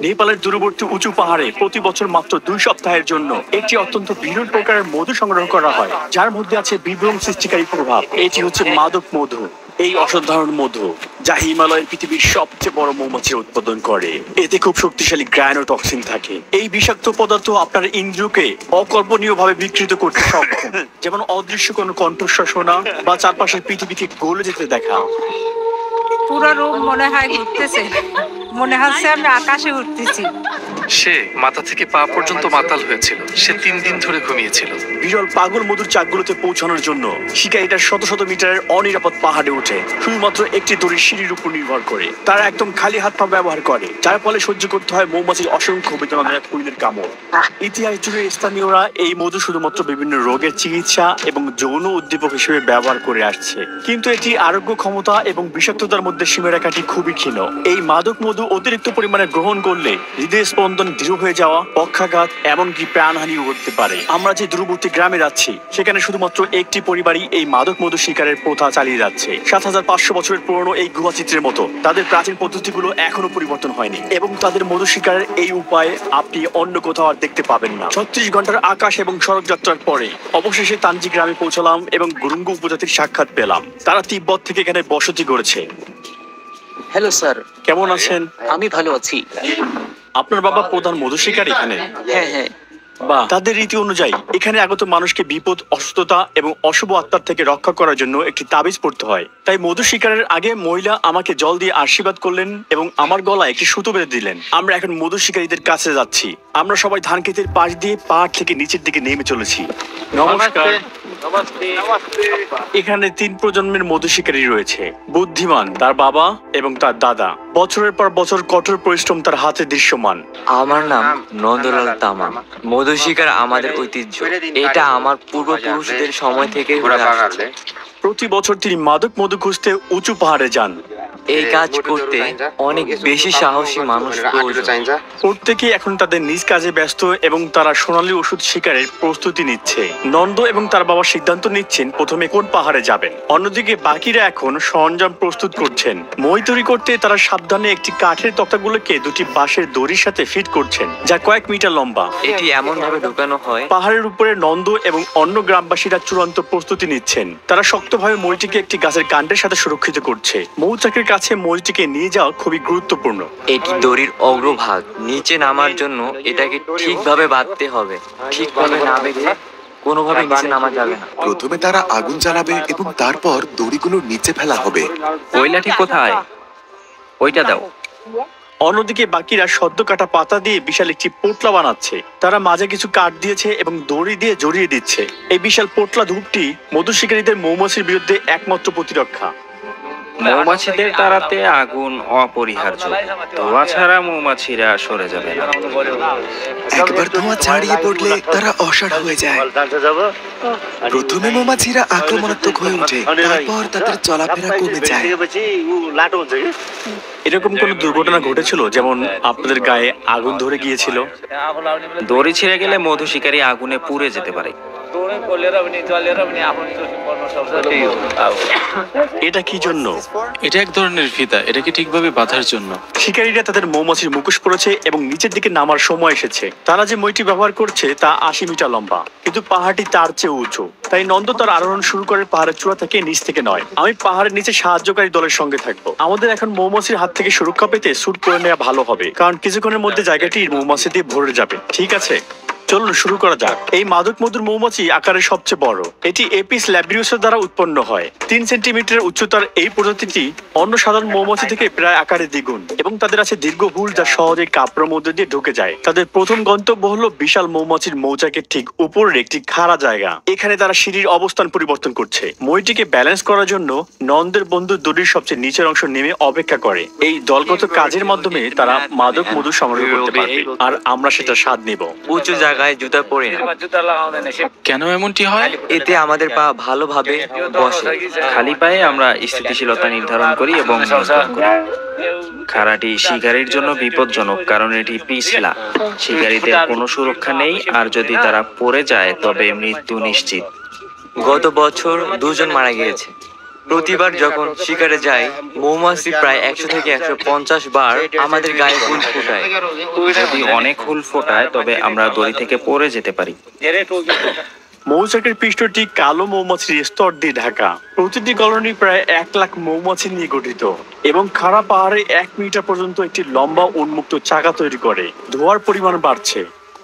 নেপালের দূরবর্তী উঁচু পাহাড়ে প্রতি বছর মাত্র 2 সপ্তাহের জন্য একটি অত্যন্ত বিরল প্রকারের মধু সংগ্রহ করা হয়, যার মধ্যে আছে বিভ্রম সৃষ্টিকারী প্রভাব। এটি হচ্ছে মাদক মধু। এই অসাধারণ মধু, যা হিমালয়ের পৃথিবীর সবচেয়ে বড় মৌমাছির উৎপাদন করে, এতে খুব শক্তিশালী গ্রানোটক্সিন থাকে। এই বিষাক্ত পদার্থ আপনার ইন্দ্রিয়কে অকল্পনীয়ভাবে বিকৃত করতে সক্ষম, যেমন অদৃশ্য কোনো কণ্ঠস্বর শোনা বা চারপাশের পৃথিবীকে গলে যেতে দেখা। পুরো রুম মনে হয় ঘুরতেছে, মনে হচ্ছে আমি আকাশে উঠতেছি। সে মাথা থেকে পা পর্যন্ত মাতাল হয়েছিল। সে 3 দিন ধরে ঘুমিয়েছিল। বিরল পাগল মধুর চাকগুলোতে পৌঁছানোর জন্য শিকারীরা শত শত মিটারের অনিরাপদ পাহাড়ে ওঠে, শুধুমাত্র একটি দড়ির সিঁড়ির উপর নির্ভর করে। তারা একদম খালি হাত পা ব্যবহার করে, যার ফলে সহ্য করতে হয় মৌমাছির অসংখ্য বেদনাদায়ক কুইলের কামড়। ইতিহাস জুড়ে স্থানীয়রা এই মধু শুধুমাত্র বিভিন্ন রোগের চিকিৎসা এবং যৌন উদ্দীপক হিসেবে ব্যবহার করে আসছে, কিন্তু এটি আরোগ্য ক্ষমতা এবং বিষাক্ততার মধ্যে সীমারেখাটি খুবই ক্ষীণ। এই মাদক মধু অতিরিক্ত পরিমাণে গ্রহণ করলে হৃদয় স্পন্দন দৃঢ় হয়ে যাওয়া, পক্ষাঘাত, এমনকি প্রাণহানিও ঘটতে পারে। আমরা যে দূরবর্তী গ্রামে যাচ্ছি, সেখানে শুধুমাত্র একটি পরিবারই এই মাদক মধু শিকারের প্রথা চালিয়ে যাচ্ছে। 7500 বছরের পুরনো এই গুহাচিত্রের মতো তাদের প্রাচীন পদ্ধতিগুলো এখনো পরিবর্তন হয়নি, এবং তাদের মধু শিকারের এই উপায় আপনি অন্য কোথাও আর দেখতে পাবেন না। 36 ঘন্টার আকাশ এবং সড়ক যাত্রার পরে অবশেষে তানজি গ্রামে পৌঁছলাম এবং গুরুঙ্গ উপজাতির সাক্ষাৎ পেলাম। তারা তিব্বত থেকে এখানে বসতি করেছে। হ্যালো স্যার, কেমন আছেন? আমি ভালো আছি। আপনার বাবা প্রধান মধু শিকারী এখানে? হ্যাঁ হ্যাঁ। বা তাদের রীতি অনুযায়ী এখানে আগত মানুষকে বিপদ, অসুস্থতা এবং অশুভ আত্মার থেকে রক্ষা করার জন্য একটি তাবিজ পড়তে হয়। তাই মধু শিকারের আগে মহিলা আমাকে জল দিয়ে আশীর্বাদ করলেন এবং আমার গলায় একটি সুতো বেঁধে দিলেন। আমরা এখন মধু শিকারীদের কাছে যাচ্ছি। আমরা সবাই ধান ক্ষেতের পাশ দিয়ে পাহাড় থেকে নিচের দিকে নেমে চলেছি। নমস্কার। এখানে 3 প্রজন্মের মধু শিকারী রয়েছে। বুদ্ধিমান তার বাবা এবং তার দাদা। বছরের পর বছর কঠোর পরিশ্রম তার হাতে দৃশ্যমান। আমার নাম নন্দলাল তামাং। মধু শিকার আমাদের ঐতিহ্য। এটা আমার পূর্বপুরুষদের সময় থেকে হয়ে আসছে। প্রতি বছর তিনি মাদক মধু খুঁজতে উঁচু পাহাড়ে যান। এই কাজ করতে অনেক বেশি সাহসী মানুষ প্রয়োজন। প্রত্যেকেই এখন তাদের নিজ কাজে ব্যস্ত এবং তারা সোনালী ওষুধ শিকারের প্রস্তুতি নিচ্ছে। নন্দ এবং তার বাবা সিদ্ধান্ত নিচ্ছেন প্রথমে কোন পাহাড়ে যাবেন। অন্যদিকে বাকিরা এখন সরঞ্জাম প্রস্তুত করছেন। মই তৈরি করতে তারা সাবধানে একটি কাঠের তক্তাগুলোকে দুটি বাঁশের দড়ির সাথে ফিট করছেন, যা কয়েক মিটার লম্বা। এটি এমন ভাবে ঢোকানো হয়। পাহাড়ের উপরে নন্দ এবং অন্য গ্রামবাসীরা চূড়ান্ত প্রস্তুতি নিচ্ছেন। তারা শক্তভাবে মইটিকে একটি গাছের কাণ্ডের সাথে সুরক্ষিত করছে। মৌচাকের কাছে মইটিকে নিয়ে যাওয়া খুবই গুরুত্বপূর্ণ। এটি দড়ির অগ্রভাগ। নিচে নামার জন্য এটাকে ঠিকভাবে বাঁধতে হবে। ঠিকভাবে না বেঁধে কোনোভাবে নিচে নামা যাবে না। প্রথমে তারা আগুন জ্বালাবে এবং তারপর দড়িগুলো নিচে ফেলা হবে। ওই লাঠি কোথায়? ওইটা দাও। অন্যদিকে বাকিরা সদ্য কাটা পাতা দিয়ে বিশাল একটি পোটলা বানাচ্ছে। তারা মাঝে কিছু কাঠ দিয়েছে এবং দড়ি দিয়ে জড়িয়ে দিচ্ছে। এই বিশাল পোটলা ধূপটি মধু শিকারীদের মৌমাছির বিরুদ্ধে একমাত্র প্রতিরক্ষা। মৌমাছিদের তাড়াতে আগুন অপরিহার্য। ধোঁয়া ছাড়া মৌমাছিরা সরে যাবে না। একবার ধোঁয়া ছাড়িয়ে পড়লে তারা অসাড় হয়ে যায়। প্রথমে মৌমাছিরা আক্রমণাত্মক হয়ে ওঠে, তারপর তাদের চলাফেরা কমে যায়। এরকম কোন দুর্ঘটনা ঘটেছিল, যেমন আপনাদের গায়ে আগুন ধরে গিয়েছিল? দড়ি ছিঁড়ে গেলে মধু শিকারী আগুনে পুড়ে যেতে পারে। এটা কি জন্য? এটা এক ধরনের ফিতা। এটাকে ঠিকভাবে বাঁধার জন্য। শিকারীরা তাদের মৌমাছির মুখোশ পড়েছে এবং নিচের দিকে নামার সময় এসেছে। তারা যে মইটি ব্যবহার করছে তা 80 মিটার লম্বা, কিন্তু পাহাড়টি তার চেয়ে উঁচু। তাই নন্দ তার আরোহণ শুরু করে পাহাড়ের চূড়া থেকে, নিচ থেকে নয়। আমি পাহাড়ের নিচে সাহায্যকারী দলের সঙ্গে থাকবো। আমাদের এখন মৌমাছির হাত থেকে সুরক্ষা পেতে স্যুট পরে নেওয়া ভালো হবে, কারণ কিছুক্ষণের মধ্যে জায়গাটি মৌমাছি দিয়ে ভরে যাবে। ঠিক আছে, চলুন শুরু করা যাক। এই মাদক মধুর মৌমাছি আকারে সবচেয়ে বড়। এটি এপিস ল্যাব্রিউসের দ্বারা উৎপন্ন হয়। 3 সেন্টিমিটার উচ্চতার এই প্রজাতিটি অন্য সাধারণ মৌমাছি থেকে প্রায় আকারে দ্বিগুণ, এবং তাদের আছে দীর্ঘ হুল যা সহজে কাপড়ের মধ্যে দিয়ে ঢুকে যায়। তাদের প্রথম গন্তব্য হলো বিশাল মৌমাছির মৌচাকের ঠিক উপরের একটি খাড়া জায়গা। এখানে তারা সিঁড়ির অবস্থান পরিবর্তন করছে। মইটিকে ব্যালেন্স করার জন্য নন্দের বন্ধু দড়ির সবচেয়ে নিচের অংশ নেমে অপেক্ষা করে। এই দলগত কাজের মাধ্যমে তারা মাদক মধু সংগ্রহ করতে পারবে, আর আমরা সেটা স্বাদ নেব। উঁচু জায়গায় জুতা পরে না। কেন এমনটি হয়? এতে আমাদের পা ভালোভাবে বসে। খালি পায়ে আমরা স্থিতিশীলতা নির্ধারণ করি এবং নিয়ন্ত্রণ করি। খাড়াটি শিকারীর জন্য বিপজ্জনক, কারণ এটি পিছলা। শিকারীদের কোনো সুরক্ষা নেই, আর যদি তারা পড়ে যায় তবে মৃত্যু নিশ্চিত। গত বছর 2 জন মারা গিয়েছে। প্রতিবার যখন শিকারে যাই মৌমাছি প্রায় 100 থেকে 150 বার আমাদের গায়ে ফুল ফোটায়। যদি অনেক হুল ফোটায় তবে আমরা দড়ি থেকে পড়ে যেতে পারি। মৌচাকের পৃষ্ঠটি কালো মৌমাছির স্তর দিয়ে ঢাকা। প্রতিটি কলোনি প্রায় 1 লাখ মৌমাছি নিয়ে গঠিত এবং খাড়া পাহাড়ে 1 মিটার পর্যন্ত একটি লম্বা উন্মুক্ত চাকা তৈরি করে। ধোঁয়ার পরিমাণ বাড়ছে।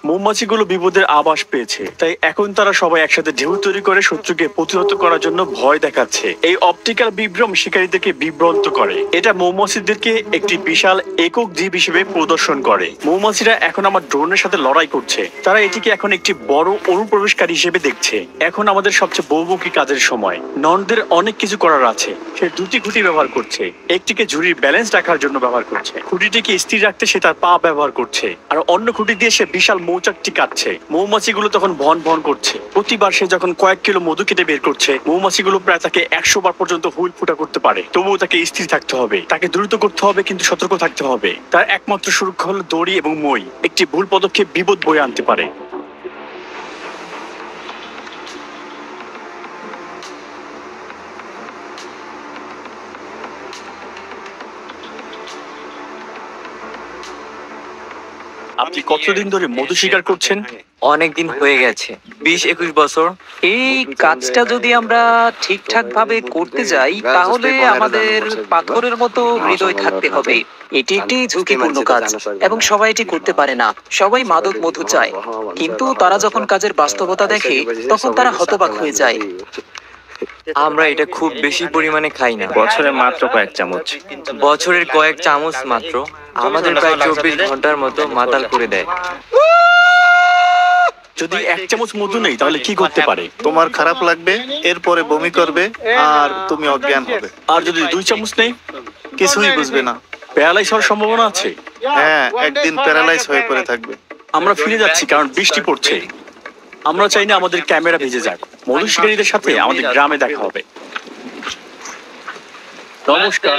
মৌমাছিগুলো বিপদের আভাস পেয়েছে, তাই এখন তারা সবাই একসাথে ঢেউ তৈরি করে শত্রুকে প্রতিহত করার জন্য ভয় দেখাচ্ছে। এই অপটিক্যাল বিভ্রম শিকারীদেরকে বিভ্রান্ত করে। এটা মৌমাছিদেরকে একটি বিশাল একক জীব হিসেবে প্রদর্শন করে। মৌমাছিরা এখন আমার ড্রোনের সাথে লড়াই করছে। তারা এটিকে এখন একটি বড় অনুপ্রবেশকারী হিসেবে দেখছে। এখন আমাদের সবচেয়ে বহুমুখী কাজের সময়। ননদের অনেক কিছু করার আছে। সে 2টি খুঁটি ব্যবহার করছে। একটিকে ঝুড়ির ব্যালেন্স রাখার জন্য ব্যবহার করছে, খুঁটিটিকে স্থির রাখতে সে তার পা ব্যবহার করছে, আর অন্য খুঁটি দিয়ে সে বিশাল মৌচাকটি কাটছে। মৌমাছিগুলো তখন ভন ভন করছে। প্রতিবার সে যখন কয়েক কিলো মধু কেটে বের করছে, মৌমাছিগুলো প্রায় তাকে 100 বার পর্যন্ত হুইল ফুটা করতে পারে। তবুও তাকে স্থির থাকতে হবে, তাকে দ্রুত করতে হবে, কিন্তু সতর্ক থাকতে হবে। তার একমাত্র সুরক্ষা হলো দড়ি এবং মই। একটি ভুল পদক্ষেপ বিপদ বয়ে আনতে পারে। আপনি কতদিন ধরে মধু শিকার করছেন? অনেক দিন হয়ে গেছে, 20-21 বছর। এই কাজটা যদি আমরা ঠিকঠাক ভাবে করতে যাই তাহলে আমাদের পাথরের মতো হৃদয় থাকতে হবে। এটি একটি ঝুঁকিপূর্ণ কাজ এবং সবাই এটি করতে পারে না। সবাই মাদক মধু চায়, কিন্তু তারা যখন কাজের বাস্তবতা দেখে তখন তারা হতবাক হয়ে যায়। আমরা এটা খুব বেশি পরিমাণে খাই না, বছরে মাত্র কয়েক চামচ। বছরের কয়েক চামচ মাত্র আমাদের প্রায় 24 ঘন্টার মতো মাতাল করে দেয়। যদি 1 চামচ মধু নেই তাহলে কি করতে পারে? তোমার খারাপ লাগবে, এরপরে বমি করবে, আর তুমি অজ্ঞান হবে। আর যদি 2 চামচ নেই? কিছুই বুঝবে না। প্যারালাইজ হওয়ার সম্ভাবনা আছে। হ্যাঁ, একদিন প্যারালাইজ হয়ে পড়ে থাকবে। আমরা ফিরে যাচ্ছি কারণ বৃষ্টি পড়ছে। আমরা চাই না আমাদের ক্যামেরা ভিজে যাক। মধু শিকারীদের সাথে আমাদের গ্রামে দেখা হবে। নমস্কার।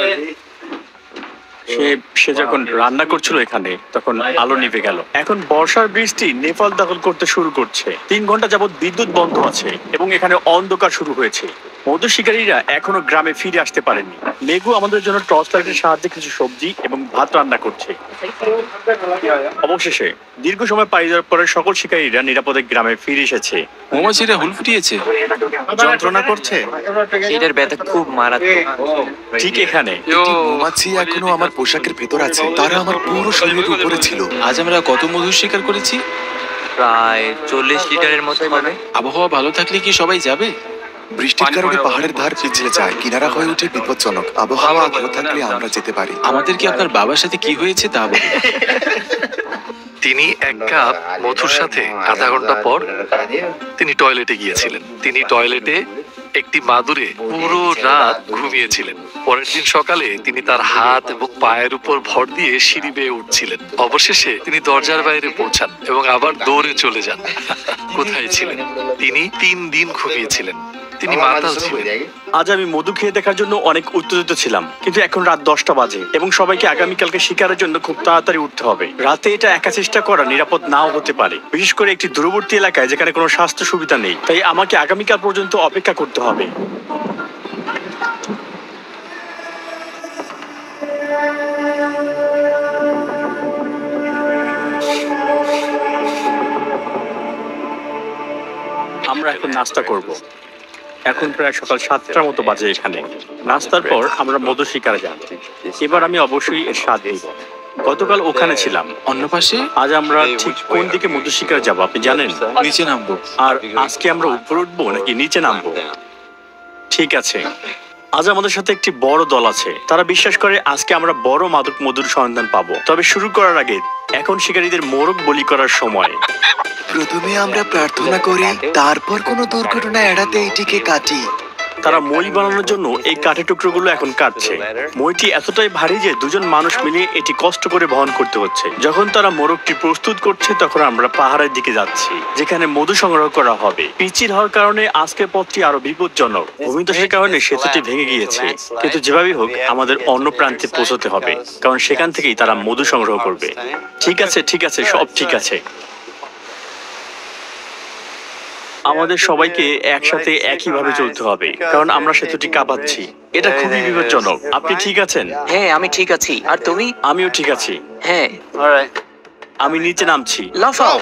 সে যখন রান্না করছিল এখানে তখন আলো নিভে গেল। এখন বর্ষার বৃষ্টি নেপাল দখল করতে শুরু করছে। 3 ঘন্টা যাবত বিদ্যুৎ বন্ধ আছে এবং এখানে অন্ধকার শুরু হয়েছে। মধু শিকারীরা এখনো গ্রামে ফিরে আসতে পারেনি। মেঘু আমাদের জন্য টর্চ লাইটের সাহায্যে কিছু সবজি এবং ভাত রান্না করছে। অবশেষে দীর্ঘ সময় পাড়ি দেওয়ার পরে সকল শিকারীরা নিরাপদে গ্রামে ফিরে এসেছে। মৌমাছিরা হুল ফুটিয়েছে। যন্ত্রণা করছে। এটার ব্যথা খুব মারাত্মক। ঠিক এখানে মৌমাছি এখনো আমার পোশাকের ভেতর আছে। তারা আমার পুরো শরীরের উপরে ছিল। আজ আমরা কত মধু শিকার করেছি? প্রায় 40 লিটারের মতো হবে। আবহাওয়া ভালো থাকলে কি সবাই যাবে? বৃষ্টির কারণে পাহাড়ের ধার পিছলে যায়, কিনারা হয়ে ওঠে বিপজ্জনক। আবহাওয়া ভালো থাকলে আমরা যেতে পারি। আমাদের কি আপনার বাবার সাথে কি হয়েছে তা বলুন। তিনি 1 কাপ মধুর সাথে আধা ঘন্টা পর তিনি টয়লেটে গিয়েছিলেন। তিনি টয়লেটে একটি মাদুরে পুরো রাত ঘুমিয়েছিলেন। পরের দিন সকালে তিনি তার হাত এবং পায়ের উপর ভর দিয়ে সিঁড়ি বেয়ে উঠছিলেন। অবশেষে তিনি দরজার বাইরে পৌঁছান এবং আবার দৌড়ে চলে যান। কোথায় ছিলেন? তিনি 3 দিন ঘুমিয়েছিলেন। তিনি মাতাল ছিলেন। আজ আমি মধু খেয়ে দেখার জন্য অনেক উত্তেজিত ছিলাম, কিন্তু এখন রাত 10টা বাজে এবং সবাইকে আগামীকালকে শিকারের জন্য খুব তাড়াতাড়ি উঠতে হবে। রাতে এটা একা চেষ্টা করা নিরাপদ নাও হতে পারে, বিশেষ করে একটি দূরবর্তী এলাকায় যেখানে কোনো স্বাস্থ্য সুবিধা নেই। তাই আমাকে আগামীকাল পর্যন্ত অপেক্ষা করতে হবে। আমরা এখন নাস্তা করব। এখন প্রায় সকাল 7টার মতো বাজে এখানে। নাস্তার পর আমরা মধু শিকারে যাব। এবার আমি অবশ্যই এর স্বাদ নিব। গতকাল ওখানে ছিলাম। অন্য পাশে আজ আমরা ঠিক কোন দিকে মধু শিকারে যাব আপনি জানেন? নিচে নামবো। আর আজকে আমরা উপরে উঠবো নাকি নিচে নামবো? ঠিক আছে। আজ আমাদের সাথে একটি বড় দল আছে। তারা বিশ্বাস করে আজকে আমরা বড় মাদক মধুর সন্ধান পাবো। তবে শুরু করার আগে এখন শিকারীদের মোরগ বলি করার সময়। প্রথমে আমরা প্রার্থনা করি, তারপর কোনো দুর্ঘটনা এড়াতে এটিকে কাটি। তারা মই বানানোর জন্য এই কাঠের টুকরোগুলো এখন কাটছে। মইটি এতটাই ভারী যে 2জন মানুষ মিলে এটি কষ্ট করে বহন করতে হচ্ছে। যখন তারা মোরগটি প্রস্তুত করছে তখন আমরা পাহাড়ের দিকে যাচ্ছি, যেখানে মধু সংগ্রহ করা হবে। পিচ্ছিল হওয়ার কারণে আজকের পথটি আরো বিপজ্জনক। ভূমিধসের কারণে সেতুটি ভেঙে গিয়েছে, কিন্তু যেভাবেই হোক আমাদের অন্য প্রান্তে পৌঁছতে হবে, কারণ সেখান থেকেই তারা মধু সংগ্রহ করবে। ঠিক আছে, ঠিক আছে, সব ঠিক আছে। আমাদের সবাইকে একসাথে একইভাবে চলতে হবে, কারণ আমরা সেতুটি কাঁপাচ্ছি। এটা খুবই বিপজ্জনক। আপনি ঠিক আছেন? হ্যাঁ, আমি ঠিক আছি। আর তুমি? আমিও ঠিক আছি। হ্যাঁ। আমি নিচে নামছি। লাফাও।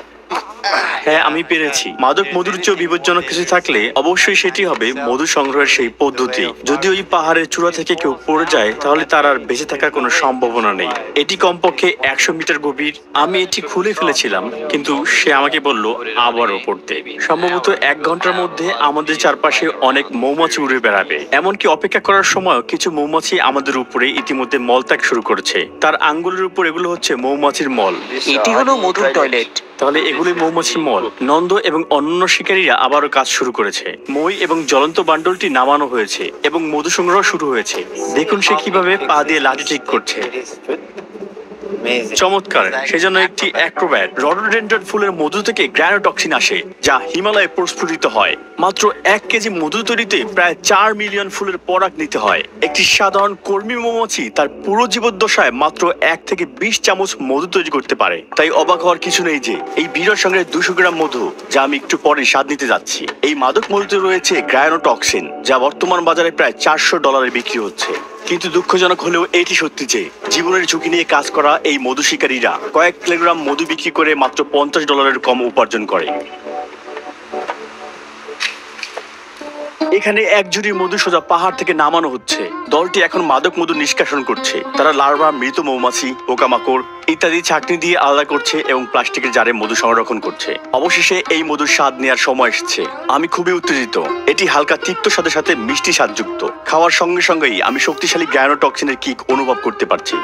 হ্যাঁ, আমি পেরেছি। মাদক মধুর চেয়েও বিপজ্জনক কিছু থাকলে অবশ্যই সেটি হবে মধু সংগ্রহের সেই পদ্ধতি। যদি ওই পাহাড়ের চূড়া থেকে কেউ পড়ে যায় তাহলে তার আর বেঁচে থাকার কোনো সম্ভাবনা নেই। এটি কমপক্ষে 100 মিটার গভীর। আমি এটি খুলে ফেলেছিলাম, কিন্তু সে আমাকে বলল আবারও পড়তে। সম্ভবত 1 ঘন্টার মধ্যে আমাদের চারপাশে অনেক মৌমাছি উড়ে বেড়াবে। এমনকি অপেক্ষা করার সময় কিছু মৌমাছি আমাদের উপরে ইতিমধ্যে মলত্যাগ শুরু করেছে। তার আঙ্গুলের উপর এগুলো হচ্ছে মৌমাছির মল। এটি হলো মধুর টয়লেট। তাহলে এগুলি মৌমাছির মল। নন্দ এবং অন্যান্য শিকারীরা আবারও কাজ শুরু করেছে। মই এবং জ্বলন্ত বান্ডলটি নামানো হয়েছে এবং মধু সংগ্রহ শুরু হয়েছে। দেখুন সে কিভাবে পা দিয়ে লাঠি ঠিক করছে। চমৎকার। সেজন্য একটি অ্যাক্রোব্যাট। রডোডেন্ড্রন ফুলের মধু থেকে গ্রানোটক্সিন আসে, যা হিমালয়ে প্রস্ফুটিত হয়। মাত্র 1 কেজি মধু তৈরিতে প্রায় 4 মিলিয়ন ফুলের পরাগ নিতে হয়। একটি সাধারণ কর্মী মৌমাছি তার পুরো জীবদ্দশায় মাত্র 1 থেকে 20 চামচ মধু তৈরি করতে পারে। তাই অবাক হওয়ার কিছু নেই যে এই বিরল সংগ্রহে 200 গ্রাম মধু, যা আমি একটু পরে স্বাদ নিতে যাচ্ছি। এই মাদক মধুতে রয়েছে গ্রানোটক্সিন, যা বর্তমান বাজারে প্রায় $400 বিক্রি হচ্ছে। কিন্তু দুঃখজনক হলেও এটি সত্যি যে জীবনের ঝুঁকি নিয়ে কাজ করা এই মধু শিকারীরা কয়েক কিলোগ্রাম মধু বিক্রি করে মাত্র $50 কম উপার্জন করে। এখানে 1 ঝুড়ি মধু সোজা পাহাড় থেকে নামানো হচ্ছে। দলটি এখন মাদক মধু নিষ্কাশন করছে। তারা লার্ভা, মৃত মৌমাছি, পোকামাকড় ইত্যাদি ছাঁকনি দিয়ে আলাদা করছে এবং প্লাস্টিকের জারে মধু সংরক্ষণ করছে। অবশেষে এই মধুর স্বাদ নেওয়ার সময় এসেছে। আমি খুবই উত্তেজিত। এটি হালকা তিক্ত স্বাদের সাথে মিষ্টি স্বাদযুক্ত। খাওয়ার সঙ্গে সঙ্গেই আমি শক্তিশালী গ্রানোটক্সিনের কিক অনুভব করতে পারছি।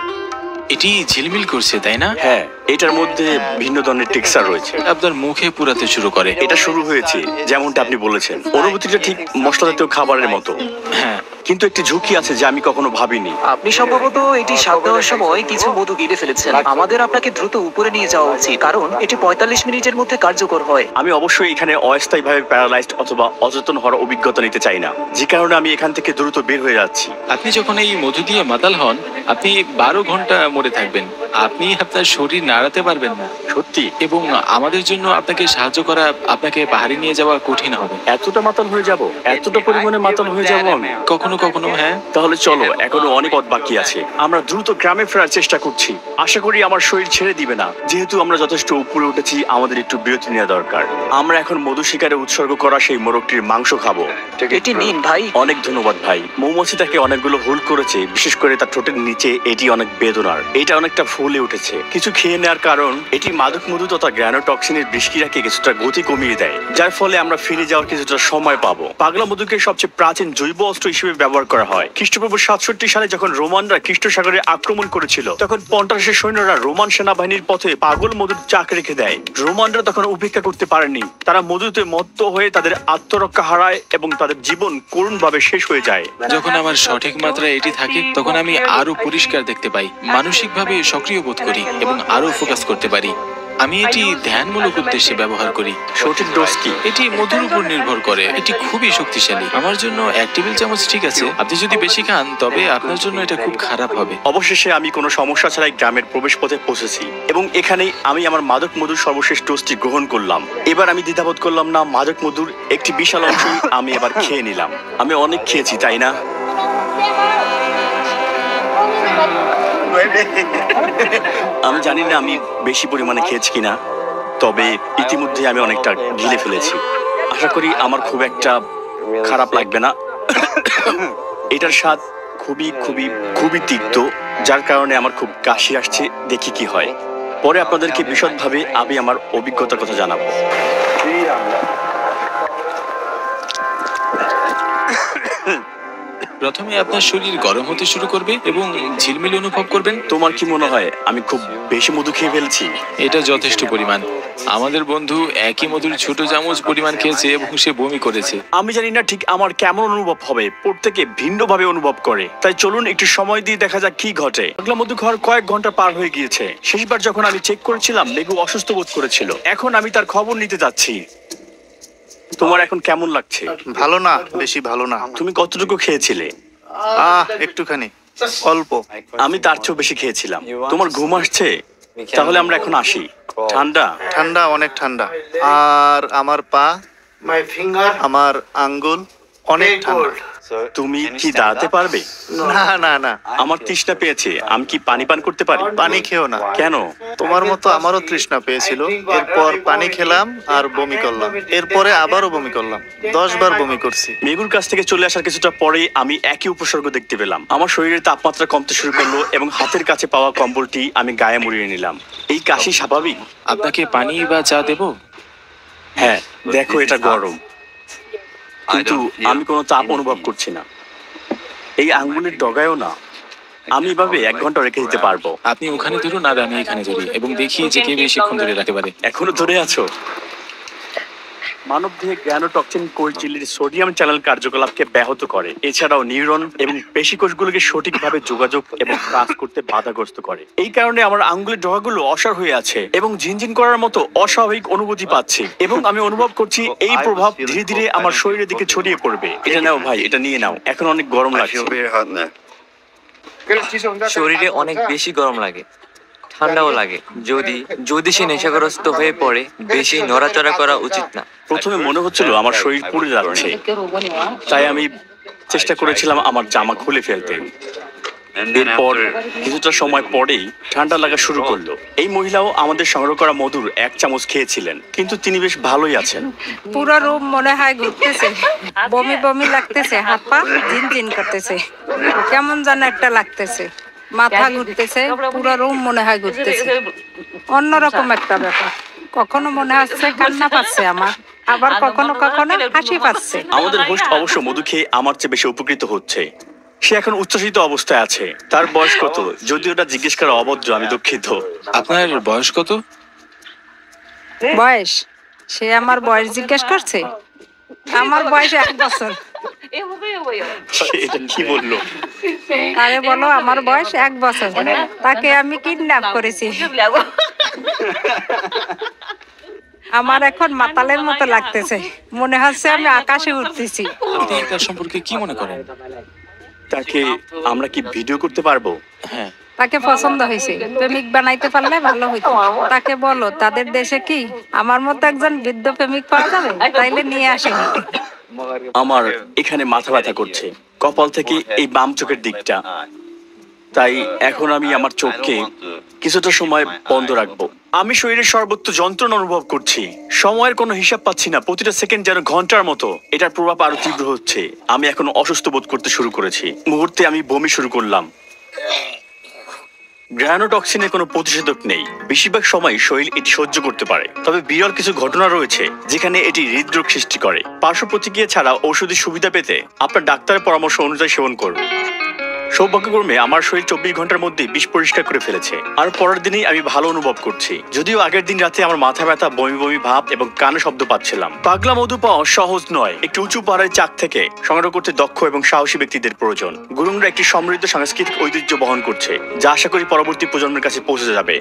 এটি ঝিলমিল করছে, তাই না? হ্যাঁ, এটার মধ্যে ভিন্ন ধরনের টেক্সচার রয়েছে। আপনার মুখে পুরাতে শুরু করে। এটা শুরু হয়েছে যেমনটা আপনি বলেছেন। অনুভূতিটা ঠিক মশলা জাতীয় খাবারের মতো। হ্যাঁ, কিন্তু একটি ঝুঁকি আছে যা আমি কখনো ভাবিনি। আপনি সম্ভবত এটি স্বাদ দেওয়ার সময় কিছু মধু গিলে ফেলেছেন। আমাদের আপনাকে দ্রুত উপরে নিয়ে যাওয়া উচিত, কারণ এটি 45 মিনিটের মধ্যে কার্যকর হয়। আমি অবশ্যই এখানে অস্থায়ীভাবে প্যারালাইজড অথবা অচেতন হওয়ার অভিজ্ঞতা নিতে চাই না, যে কারণে আমি এখান থেকে দ্রুত বের হয়ে যাচ্ছি। আপনি যখন এই মধু দিয়ে মাতাল হন, আপনি 12 ঘন্টা মরে থাকবেন। আপনি আপনার শরীর নাড়াতে পারবেন না। সত্যি? এবং আমাদের জন্য আপনাকে সাহায্য করা, আপনাকে পাহাড়ে নিয়ে যাওয়া কঠিন হবে। এতটা মাতাল হয়ে যাব? এতটা পরিমাণে মাতাল হয়ে যাব আমি? কখনো কখনো হ্যাঁ। তাহলে চলো, এখনো অনেক পথ বাকি আছে। আমরা দ্রুত গ্রামে ফেরার চেষ্টা করছি। আশা করি আমার শরীর ছেড়ে দিবে না। যেহেতু আমরা যথেষ্ট উপরে উঠেছি, আমাদের একটু বিরতি নেওয়া দরকার। আমরা এখন মধু শিকারে উৎসর্গ করা সেই মোরগটির মাংস খাবো। এটি নিন ভাই। অনেক ধন্যবাদ ভাই। মৌমাছি তাকে অনেকগুলো হোল করেছে, বিশেষ করে তার ঠোঁটের নিচে। এটি অনেক বেদনার। এটা অনেকটা ফুলে উঠেছে। কিছু খেয়ে নেওয়ার কারণ এটি মাদক মধু তথা গ্রানোটক্সিনের বৃষ্টিরাকে কিছুটা গতি কমিয়ে দেয়, যার ফলে আমরা ফিরে যাওয়ার কিছুটা সময় পাবো। পাগলা মধুকে সবচেয়ে প্রাচীন জৈব অস্ত্র হিসেবে ব্যবহার করা হয়। খ্রিস্টপূর্ব 67 সালে যখন রোমানরা কৃষ্ণ সাগরে আক্রমণ করেছিল, তখন পন্টাসের সৈন্যরা রোমান সেনাবাহিনীর পথে পাগল মধুর চাক রেখে দেয়। রোমানরা তখন উপেক্ষা করতে পারেনি। তারা মধুতে মত্ত হয়ে তাদের আত্মরক্ষা হারায় এবং তাদের জীবন করুণভাবে শেষ হয়ে যায়। যখন আমার সঠিক মাত্রায় এটি থাকে, তখন আমি আরো পরিষ্কার দেখতে পাই, মানসিকভাবে সক্রিয় বোধ করি এবং আরো ফোকাস করতে পারি। আমি এটি ধ্যানমূলক উদ্দেশ্যে ব্যবহার করি। সঠিক ডোজ কি? এটি মধুর উপর নির্ভর করে। এটি খুবই শক্তিশালী। আমার জন্য 1 টেবিল চামচ ঠিক আছে। আপনি যদি বেশি খান, তবে আপনার জন্য এটা খুব খারাপ হবে। অবশেষে আমি কোনো সমস্যা ছাড়াই গ্রামের প্রবেশ পথে পৌঁছেছি এবং এখানেই আমি আমার মাদক মধুর সর্বশেষ ডোজটি গ্রহণ করলাম। এবার আমি দ্বিধাবোধ করলাম না। মাদক মধুর একটি বিশাল অংশই আমি এবার খেয়ে নিলাম। আমি অনেক খেয়েছি, তাই না? আমি জানি না আমি বেশি পরিমাণে খেয়েছি কিনা, তবে ইতিমধ্যে আমি অনেকটা গিলে ফেলেছি। আশা করি আমার খুব একটা খারাপ লাগবে না। এটার স্বাদ খুবই খুবই খুবই তিক্ত, যার কারণে আমার খুব কাশি আসছে। দেখি কি হয়। পরে আপনাদেরকে বিশদভাবে আমি আমার অভিজ্ঞতার কথা জানাবো। প্রথমে আপনার শরীর গরম হতে শুরু করবে এবং ঝিলমিল অনুভব করবেন। তোমার কি মনে হয় আমি খুব বেশি মধু খেয়ে ফেলছি? এটা যথেষ্ট পরিমাণ। আমাদের বন্ধু একই মধুর ছোট চামচ পরিমাণ খেয়েছে এবং সে বমি করেছে। আমি জানি না ঠিক আমার কেমন অনুভব হবে। প্রত্যেকে ভিন্নভাবে অনুভব করে। তাই চলুন একটু সময় দিয়ে দেখা যাক কি ঘটে। পাগলা মধু খাওয়ার কয়েক ঘন্টা পার হয়ে গিয়েছে। শেষবার যখন আমি চেক করেছিলাম, মেঘু অসুস্থ বোধ করেছিল। এখন আমি তার খবর নিতে যাচ্ছি। তোমার এখন কেমন লাগছে? ভালো না, বেশি ভালো না। তুমি কতটুকু খেয়েছিলে? একটুখানি, অল্প। আমি তার চেয়েও বেশি খেয়েছিলাম। তোমার ঘুম আসছে? তাহলে আমরা এখন আসি। ঠান্ডা? ঠান্ডা, অনেক ঠান্ডা। আর আমার পা আমার আঙ্গুল অনেক ঠান্ডা। তুমি কি দাঁড়াতে পারবে? না না না, আমার তৃষ্ণা পেয়েছে, আমি কি পানি পান করতে পারি? পানি খেও না। কেন? তোমার মতো আমারও তৃষ্ণা পেয়েছিল, এরপর পানি খেলাম আর বমি করলাম, এরপরে আবারও বমি করলাম, 10 বার বমি করছি। মেগুর কাছ থেকে চলে আসার কিছুটা পরে আমি একই উপসর্গ দেখতে পেলাম। আমার শরীরের তাপমাত্রা কমতে শুরু করলো এবং হাতের কাছে পাওয়া কম্বলটি আমি গায়ে মুড়িয়ে নিলাম। এই কাশি স্বাভাবিক? আপনাকে পানি বা চা দেবো? হ্যাঁ, দেখো এটা গরম, কিন্তু আমি কোনো চাপ অনুভব করছি না। এই আঙ্গুলের ডগায়ও না। আমি এভাবে 1 ঘন্টা রেখে দিতে পারবো। আপনি ওখানে ধরুন আর আমি এখানে ধরি এবং দেখি যে কে বেশিক্ষণ ধরে রাখতে পারে। এখনো ধরে আছো? মানবদেহে গ্যানোটক্সিন কোল্ড চিলির সোডিয়াম চ্যানেল কার্যকলাপকে ব্যাহত করে। এছাড়াও নিউরন এবং পেশিকোষগুলোকে সঠিকভাবে যোগাযোগ এবং কাজ করতে বাধাগ্রস্ত করে। এই কারণে আমার আঙ্গুলের ডগাগুলো অসাড় হয়ে আছে এবং ঝিনঝিন করার মতো অস্বাভাবিক অনুভূতি পাচ্ছি এবং আমি অনুভব করছি এই প্রভাব ধীরে ধীরে আমার শরীরের দিকে ছড়িয়ে পড়বে। এটা নাও ভাই, এটা নিয়ে নাও, এখন অনেক গরম লাগছে। শরীরে অনেক বেশি গরম লাগে, ঠান্ডাও লাগে। যদি সে নেশাগ্রস্ত হয়ে পড়ে, বেশি নড়াচড়া করা উচিত না। প্রথমে মনে হচ্ছিল আমার শরীর পুড়ে যাচ্ছে, তাই আমি চেষ্টা করেছিলাম আমার জামা খুলে ফেলতে। এরপর কিছুটা সময় পরেই ঠান্ডা লাগা শুরু করলো। এই মহিলাও আমাদের সংগ্রহ করা মধুর 1 চামচ খেয়েছিলেন, কিন্তু তিনি বেশ ভালোই আছেন। পুরো রুম মনে হয় ঘুরতেছে, বমি বমি লাগতেছে, হাত পা ঝিনঝিন করতেছে, কেমন যেন একটা লাগতেছে, মাথা ঘুরতেছে, পুরো রুম মনে হয় ঘুরতেছে, অন্যরকম একটা ব্যাপার। কখনো মনে হচ্ছে কান্না পাচ্ছে আমার, আবার কখনো কখনো হাসি পাচ্ছে। আমাদের হোস্ট অবশ্য মধু খেয়ে আমার চেয়ে বেশি উপকৃত হচ্ছে। সে এখন উচ্ছ্বসিত অবস্থায় আছে। তার বয়স কত? যদি ওটা জিজ্ঞেস করা অভদ্র, আমি দুঃখিত। আপনার বয়স কত? বয়স? সে আমার বয়স জিজ্ঞেস করছে? আমার বয়স 1 বছর। সে এটা কি বললো? আরে বলো, আমার বয়স 1 বছর। তাকে আমি কিডন্যাপ করেছি। আমার এখন মাতালের মতো লাগতেছে, মনে হচ্ছে আমি আকাশে উঠতেছি। আপনি তার সম্পর্কে কি মনে করেন? তাকে আমরা কি ভিডিও করতে পারবো? হ্যাঁ, তাকে পছন্দ হয়েছে, প্রেমিক বানাইতে পারলে ভালো হইতো। তাকে বলো তাদের দেশে কি আমার মতো একজন বৃদ্ধ প্রেমিক পাওয়া যাবে? তাইলে নিয়ে আসেন। আমার এখানে মাথা ব্যথা করছে, কপাল থেকে এই বাম চোখের দিকটা। তাই এখন আমি আমার চোখকে কিছুটা সময় বন্ধ রাখবো। আমি শরীরের সর্বত্র যন্ত্রণা অনুভব করছি, সময়ের কোনো হিসাব পাচ্ছি না, প্রতিটা সেকেন্ড যেন ঘন্টার মতো। এটার প্রভাব আরো তীব্র হচ্ছে। আমি এখন অসুস্থ বোধ করতে শুরু করেছি। মুহূর্তে আমি বমি শুরু করলাম। গ্রানোটক্সিনের কোনো প্রতিষেধক নেই, বেশিরভাগ সময় শরীর এটি সহ্য করতে পারে। তবে বিরল কিছু ঘটনা রয়েছে যেখানে এটি হৃদরোগ সৃষ্টি করে। পার্শ্ব প্রতিক্রিয়া ছাড়া ঔষধি সুবিধা পেতে আপনার ডাক্তারের পরামর্শ অনুযায়ী সেবন করুন। সৌভাগ্যক্রমে আমার শরীর 24 ঘন্টার মধ্যে বিষ পরিষ্কার করে ফেলেছে, আর পরের দিনেই আমি ভালো অনুভব করছি। যদিও আগের দিন রাতে আমার মাথা ব্যথা, বমি বমি ভাব এবং কানে শব্দ পাচ্ছিলাম। পাগলা মধু পাওয়া সহজ নয়। একটি উঁচু পাহাড়ের চাক থেকে সংগ্রহ করতে দক্ষ এবং সাহসী ব্যক্তিদের প্রয়োজন। গুরুংরা একটি সমৃদ্ধ সাংস্কৃতিক ঐতিহ্য বহন করছে, যা আশা করি পরবর্তী প্রজন্মের কাছে পৌঁছে যাবে।